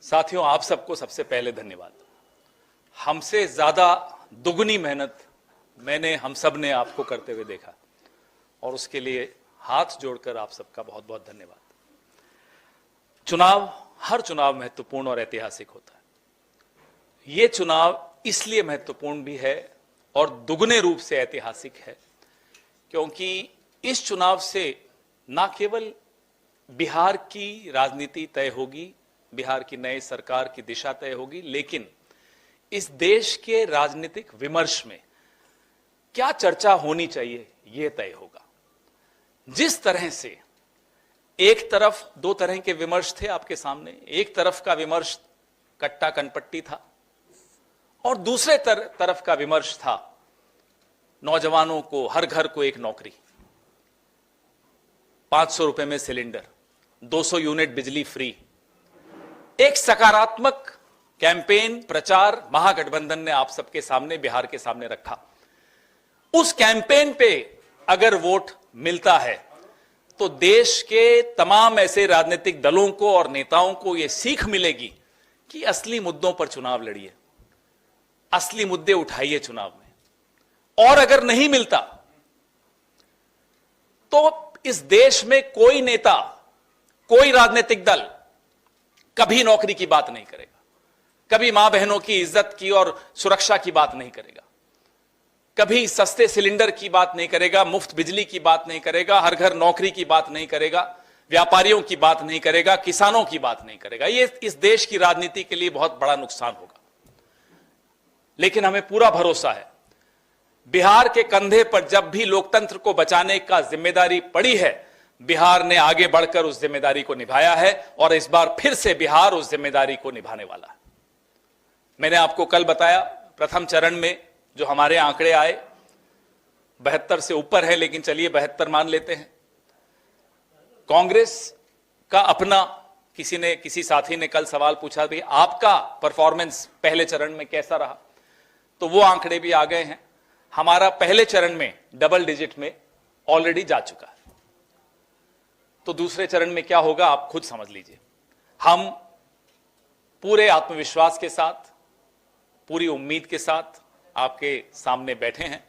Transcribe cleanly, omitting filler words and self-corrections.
साथियों, आप सबको सबसे पहले धन्यवाद। हमसे ज्यादा दुगनी मेहनत मैंने हम सब ने आपको करते हुए देखा और उसके लिए हाथ जोड़कर आप सबका बहुत बहुत धन्यवाद। हर चुनाव महत्वपूर्ण और ऐतिहासिक होता है। यह चुनाव इसलिए महत्वपूर्ण भी है और दुगने रूप से ऐतिहासिक है क्योंकि इस चुनाव से न केवल बिहार की राजनीति तय होगी, बिहार की नई सरकार की दिशा तय होगी, लेकिन इस देश के राजनीतिक विमर्श में क्या चर्चा होनी चाहिए यह तय होगा। जिस तरह से एक तरफ दो तरह के विमर्श थे आपके सामने, एक तरफ का विमर्श कट्टा कनपट्टी था और दूसरे तरफ का विमर्श था नौजवानों को, हर घर को एक नौकरी, 500 रुपए में सिलेंडर, 200 यूनिट बिजली फ्री। एक सकारात्मक कैंपेन प्रचार महागठबंधन ने आप सबके सामने, बिहार के सामने रखा। उस कैंपेन पे अगर वोट मिलता है तो देश के तमाम ऐसे राजनीतिक दलों को और नेताओं को यह सीख मिलेगी कि असली मुद्दों पर चुनाव लड़िए, असली मुद्दे उठाइए चुनाव में। और अगर नहीं मिलता तो इस देश में कोई नेता, कोई राजनीतिक दल कभी नौकरी की बात नहीं करेगा, कभी मां बहनों की इज्जत की और सुरक्षा की बात नहीं करेगा, कभी सस्ते सिलेंडर की बात नहीं करेगा, मुफ्त बिजली की बात नहीं करेगा, हर घर नौकरी की बात नहीं करेगा, व्यापारियों की बात नहीं करेगा, किसानों की बात नहीं करेगा। यह इस देश की राजनीति के लिए बहुत बड़ा नुकसान होगा। लेकिन हमें पूरा भरोसा है, बिहार के कंधे पर जब भी लोकतंत्र को बचाने का जिम्मेदारी पड़ी है, बिहार ने आगे बढ़कर उस जिम्मेदारी को निभाया है और इस बार फिर से बिहार उस जिम्मेदारी को निभाने वाला है। मैंने आपको कल बताया, प्रथम चरण में जो हमारे आंकड़े आए 72 से ऊपर है, लेकिन चलिए 72 मान लेते हैं। कांग्रेस का अपना किसी साथी ने कल सवाल पूछा, भाई आपका परफॉर्मेंस पहले चरण में कैसा रहा, तो वो आंकड़े भी आ गए हैं। हमारा पहले चरण में डबल डिजिट में ऑलरेडी जा चुका है, तो दूसरे चरण में क्या होगा आप खुद समझ लीजिए। हम पूरे आत्मविश्वास के साथ, पूरी उम्मीद के साथ आपके सामने बैठे हैं